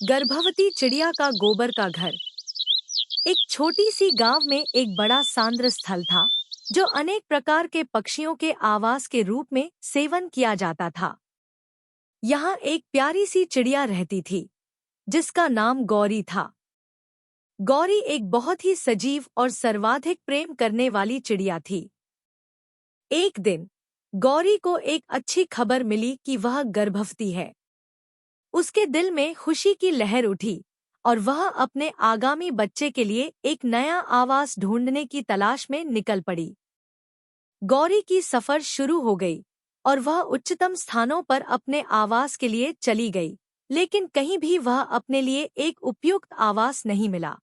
गर्भवती चिड़िया का गोबर का घर। एक छोटी सी गांव में एक बड़ा सांद्र स्थल था जो अनेक प्रकार के पक्षियों के आवास के रूप में सेवन किया जाता था। यहाँ एक प्यारी सी चिड़िया रहती थी जिसका नाम गौरी था। गौरी एक बहुत ही सजीव और सर्वाधिक प्रेम करने वाली चिड़िया थी। एक दिन गौरी को एक अच्छी खबर मिली कि वह गर्भवती है। उसके दिल में खुशी की लहर उठी और वह अपने आगामी बच्चे के लिए एक नया आवास ढूंढने की तलाश में निकल पड़ी। गौरी की सफर शुरू हो गई और वह उच्चतम स्थानों पर अपने आवास के लिए चली गई, लेकिन कहीं भी वह अपने लिए एक उपयुक्त आवास नहीं मिला।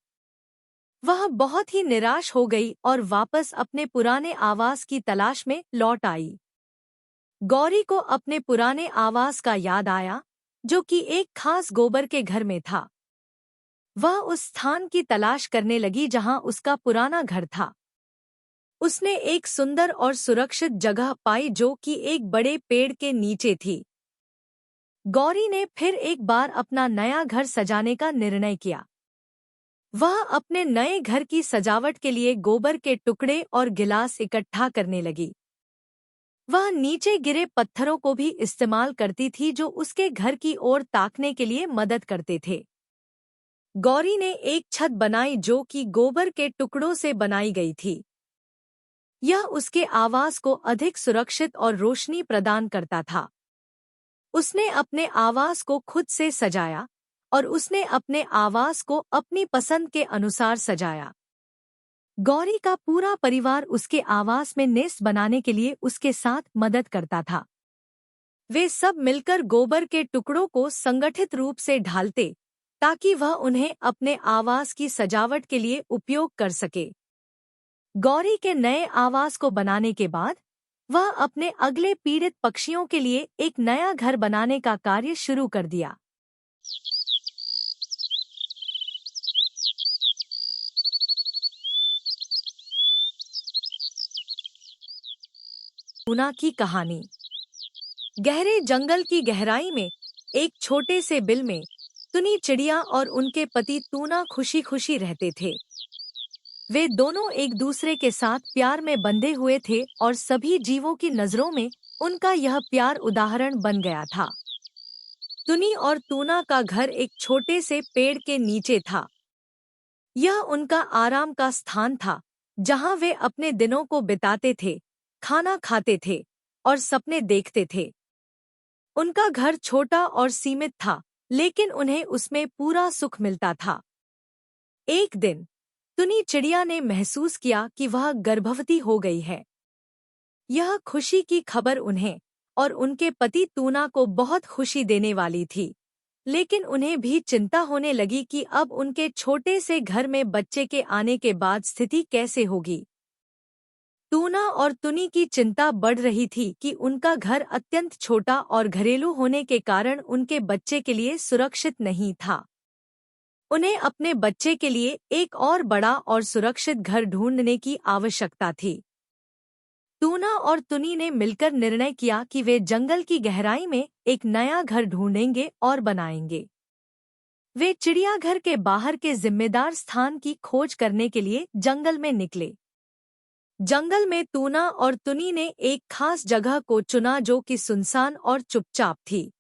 वह बहुत ही निराश हो गई और वापस अपने पुराने आवास की तलाश में लौट आई। गौरी को अपने पुराने आवास का याद आया जो कि एक खास गोबर के घर में था। वह उस स्थान की तलाश करने लगी जहां उसका पुराना घर था। उसने एक सुंदर और सुरक्षित जगह पाई जो कि एक बड़े पेड़ के नीचे थी। गौरी ने फिर एक बार अपना नया घर सजाने का निर्णय किया। वह अपने नए घर की सजावट के लिए गोबर के टुकड़े और गिलास इकट्ठा करने लगी। वह नीचे गिरे पत्थरों को भी इस्तेमाल करती थी जो उसके घर की ओर ताकने के लिए मदद करते थे। गौरी ने एक छत बनाई जो कि गोबर के टुकड़ों से बनाई गई थी। यह उसके आवास को अधिक सुरक्षित और रोशनी प्रदान करता था। उसने अपने आवास को खुद से सजाया और उसने अपने आवास को अपनी पसंद के अनुसार सजाया। गौरी का पूरा परिवार उसके आवास में नेस्ट बनाने के लिए उसके साथ मदद करता था। वे सब मिलकर गोबर के टुकड़ों को संगठित रूप से ढालते ताकि वह उन्हें अपने आवास की सजावट के लिए उपयोग कर सके। गौरी के नए आवास को बनाने के बाद वह अपने अगले पीड़ित पक्षियों के लिए एक नया घर बनाने का कार्य शुरू कर दिया। टूना की कहानी। गहरे जंगल की गहराई में एक छोटे से बिल में टुनी चिड़िया और उनके पति टूना खुशी खुशी रहते थे। वे दोनों एक दूसरे के साथ प्यार में बंधे हुए थे और सभी जीवों की नजरों में उनका यह प्यार उदाहरण बन गया था। टुनी और टूना का घर एक छोटे से पेड़ के नीचे था। यह उनका आराम का स्थान था जहां वे अपने दिनों को बिताते थे, खाना खाते थे और सपने देखते थे। उनका घर छोटा और सीमित था, लेकिन उन्हें उसमें पूरा सुख मिलता था। एक दिन टुनी चिड़िया ने महसूस किया कि वह गर्भवती हो गई है। यह खुशी की खबर उन्हें और उनके पति टूना को बहुत खुशी देने वाली थी, लेकिन उन्हें भी चिंता होने लगी कि अब उनके छोटे से घर में बच्चे के आने के बाद स्थिति कैसे होगी। टूना और टुनी की चिंता बढ़ रही थी कि उनका घर अत्यंत छोटा और घरेलू होने के कारण उनके बच्चे के लिए सुरक्षित नहीं था। उन्हें अपने बच्चे के लिए एक और बड़ा और सुरक्षित घर ढूंढने की आवश्यकता थी। टूना और टुनी ने मिलकर निर्णय किया कि वे जंगल की गहराई में एक नया घर ढूंढेंगे और बनाएंगे। वे चिड़ियाघर के बाहर के जिम्मेदार स्थान की खोज करने के लिए जंगल में निकले। जंगल में टूना और टुनी ने एक खास जगह को चुना जो कि सुनसान और चुपचाप थी।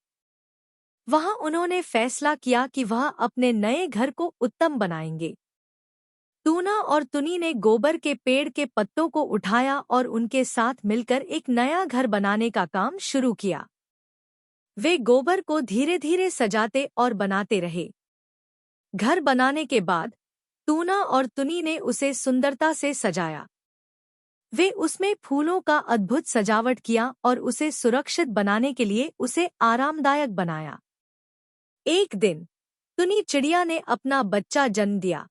वहां उन्होंने फैसला किया कि वह अपने नए घर को उत्तम बनाएंगे। टूना और टुनी ने गोबर के पेड़ के पत्तों को उठाया और उनके साथ मिलकर एक नया घर बनाने का काम शुरू किया। वे गोबर को धीरे धीरे सजाते और बनाते रहे। घर बनाने के बाद टूना और टुनी ने उसे सुंदरता से सजाया। वे उसमें फूलों का अद्भुत सजावट किया और उसे सुरक्षित बनाने के लिए उसे आरामदायक बनाया। एक दिन टुनी चिड़िया ने अपना बच्चा जन्म दिया।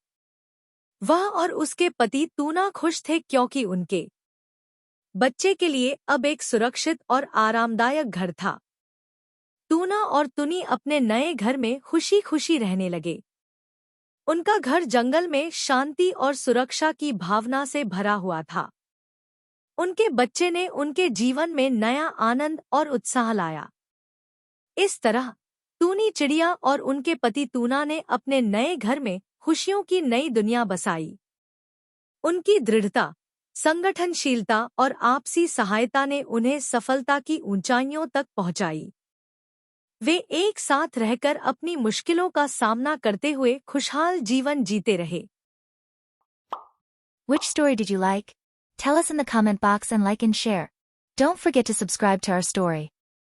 वह और उसके पति टूना खुश थे क्योंकि उनके बच्चे के लिए अब एक सुरक्षित और आरामदायक घर था। टूना और टुनी अपने नए घर में खुशी खुशी रहने लगे। उनका घर जंगल में शांति और सुरक्षा की भावना से भरा हुआ था। उनके बच्चे ने उनके जीवन में नया आनंद और उत्साह लाया। इस तरह टूनी चिड़िया और उनके पति टूना ने अपने नए घर में खुशियों की नई दुनिया बसाई। उनकी दृढ़ता, संगठनशीलता और आपसी सहायता ने उन्हें सफलता की ऊंचाइयों तक पहुंचाई। वे एक साथ रहकर अपनी मुश्किलों का सामना करते हुए खुशहाल जीवन जीते रहे। Which story did you like? Tell us in the comment box and like and share. Don't forget to subscribe to our story.